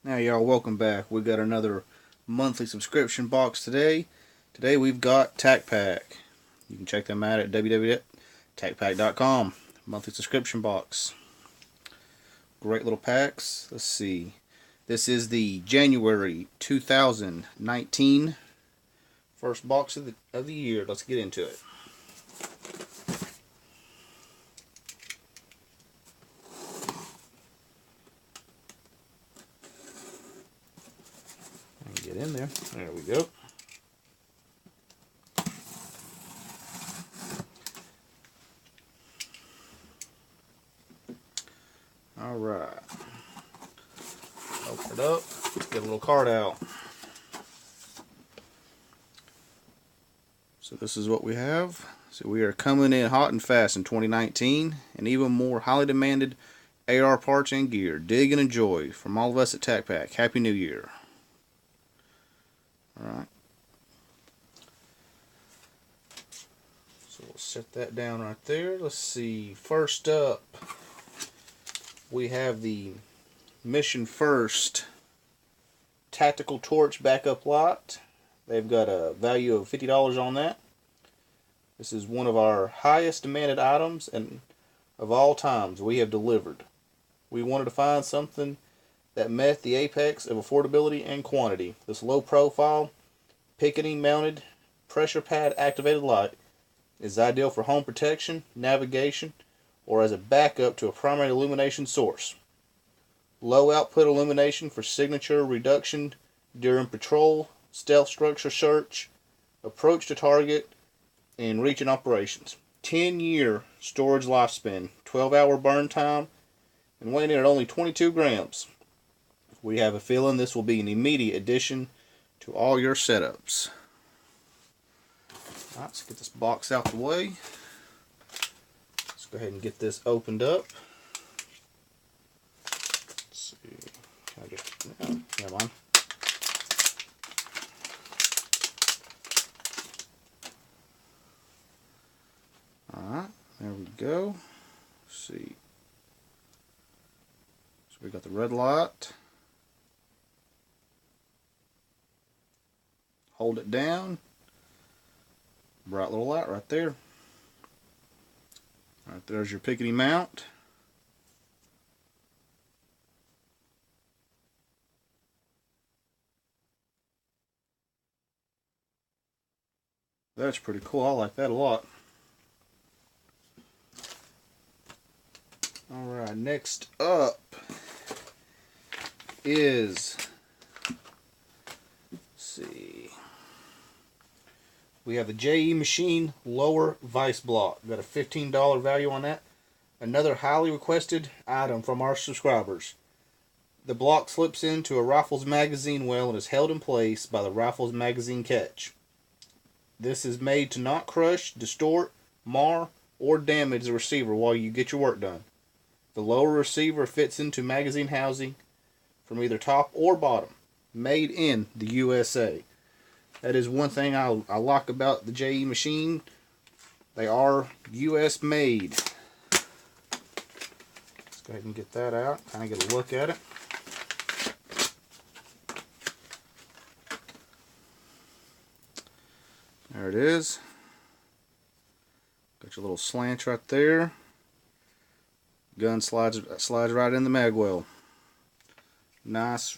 Now y'all, welcome back. We got another monthly subscription box today. Today we've got TacPack. You can check them out at www.tacpack.com. Monthly subscription box. Great little packs. Let's see. This is the January 2019 first box of the year. Let's get into it. Get in there. There we go. Alright. Open it up. Get a little card out. So this is what we have. So we are coming in hot and fast in 2019, and even more highly demanded AR parts and gear. Dig and enjoy from all of us at TacPack. Happy New Year. Alright. So we'll set that down right there. Let's see. First up, we have the Mission First Tactical Torch Backup Light. They've got a value of $50 on that. This is one of our highest demanded items and of all times we have delivered. We wanted to find something that met the apex of affordability and quantity. This low profile, picketing mounted, pressure pad activated light is ideal for home protection, navigation, or as a backup to a primary illumination source. Low output illumination for signature reduction during patrol, stealth structure search, approach to target, and region operations. 10-year storage lifespan, 12-hour burn time, and weighing in at only 22 grams. We have a feeling this will be an immediate addition to all your setups. Alright, let's get this box out the way. Let's go ahead and get this opened up. Let's see. Can I get... Never mind. Alright, there we go. Let's see. So we got the red light. Hold it down. Bright little light right there. Right there's your pickety mount. That's pretty cool. I like that a lot. Alright, next up is, let's see, we have the JE Machine Lower Vice Block. Got a $15 value on that. Another highly requested item from our subscribers. The block slips into a rifle's magazine well and is held in place by the rifle's magazine catch. This is made to not crush, distort, mar, or damage the receiver while you get your work done. The lower receiver fits into magazine housing from either top or bottom. Made in the USA. That is one thing I like about the JE Machine. They are US made. Let's go ahead and get that out. Kind of get a look at it. There it is. Got your little slant right there. Gun slides right in the mag well. Nice,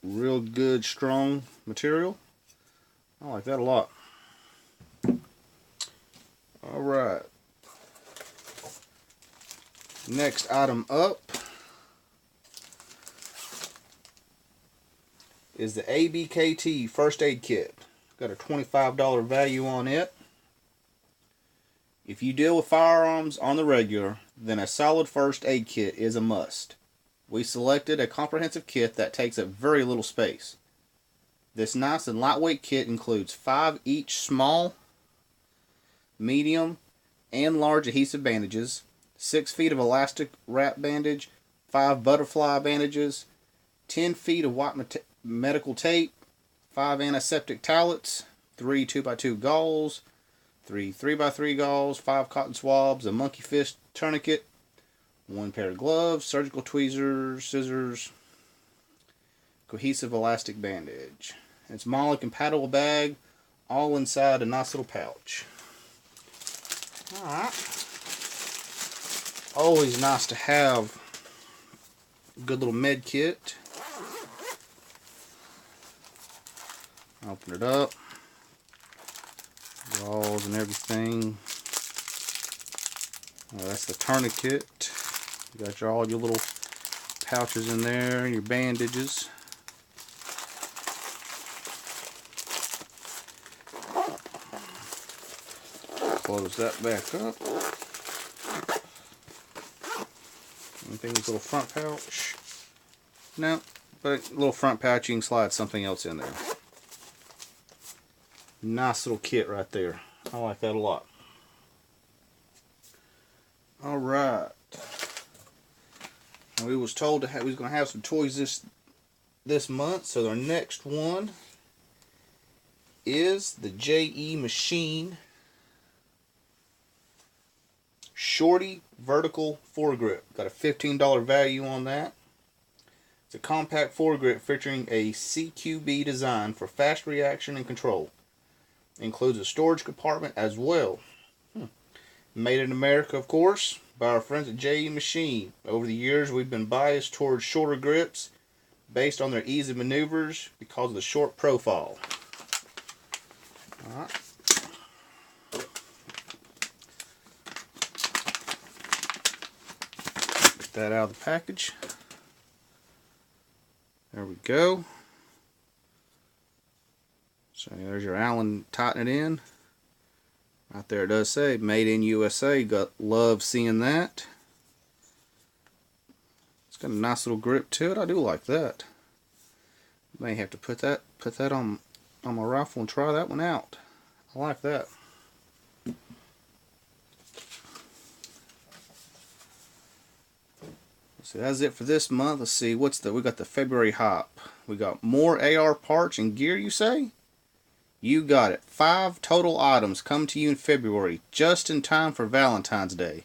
real good, strong material. I like that a lot. Alright. Next item up is the ABKT First Aid Kit. Got a $25 value on it. If you deal with firearms on the regular, then a solid first aid kit is a must. We selected a comprehensive kit that takes up very little space. This nice and lightweight kit includes 5 each small, medium, and large adhesive bandages, 6 feet of elastic wrap bandage, 5 butterfly bandages, 10 feet of white medical tape, 5 antiseptic towelettes, 3 2x2 gauze, 3 3x3 gauze, 5 cotton swabs, a monkey fist tourniquet, 1 pair of gloves, surgical tweezers, scissors, cohesive elastic bandage. It's MOLLE compatible bag, all inside a nice little pouch. Alright. Always nice to have a good little med kit. Open it up. Gauze and everything. That's the tourniquet. You got all your little pouches in there and your bandages. Close that back up. Anything's a little front pouch. No, but a little front pouch, you can slide something else in there. Nice little kit right there. I like that a lot. Alright. We was told we was going to have some toys this month, so our next one is the JE Machine Shorty Vertical Foregrip. Got a $15 value on that. It's a compact foregrip featuring a CQB design for fast reaction and control. Includes a storage compartment as well. Made in America, of course, by our friends at JE Machine. Over the years, we've been biased towards shorter grips based on their easy maneuvers because of the short profile. Alright. Get that out of the package. There we go. So there's your Allen, tighten it in. Right there it does say made in USA. Love seeing that. It's got a nice little grip to it. I do like that. May have to put that on my rifle and try that one out. I like that. So that's it for this month. Let's see, we got the February hop. We got more AR parts and gear, you say? You got it. 5 total items come to you in February, just in time for Valentine's Day,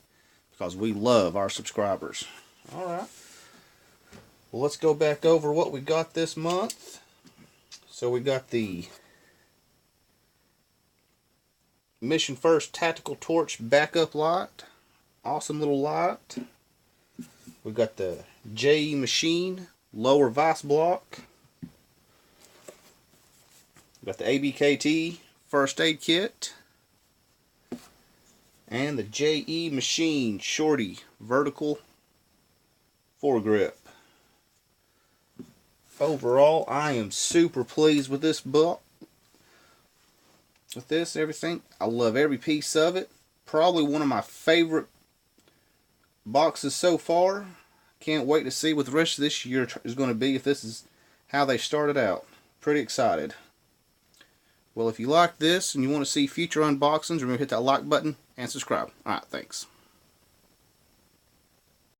because we love our subscribers. Alright. Well, let's go back over what we got this month. So we got the Mission First Tactical Torch Backup Light. Awesome little light. We got the JE Machine Lower Vice Block. Got the ABKT First Aid Kit. And the JE Machine Shorty Vertical Foregrip. Overall, I am super pleased with this book. With this, everything. I love every piece of it. Probably one of my favorite boxes so far. Can't wait to see what the rest of this year is going to be if this is how they started out. Pretty excited. Well, if you like this and you want to see future unboxings, remember to hit that like button and subscribe. Alright, thanks.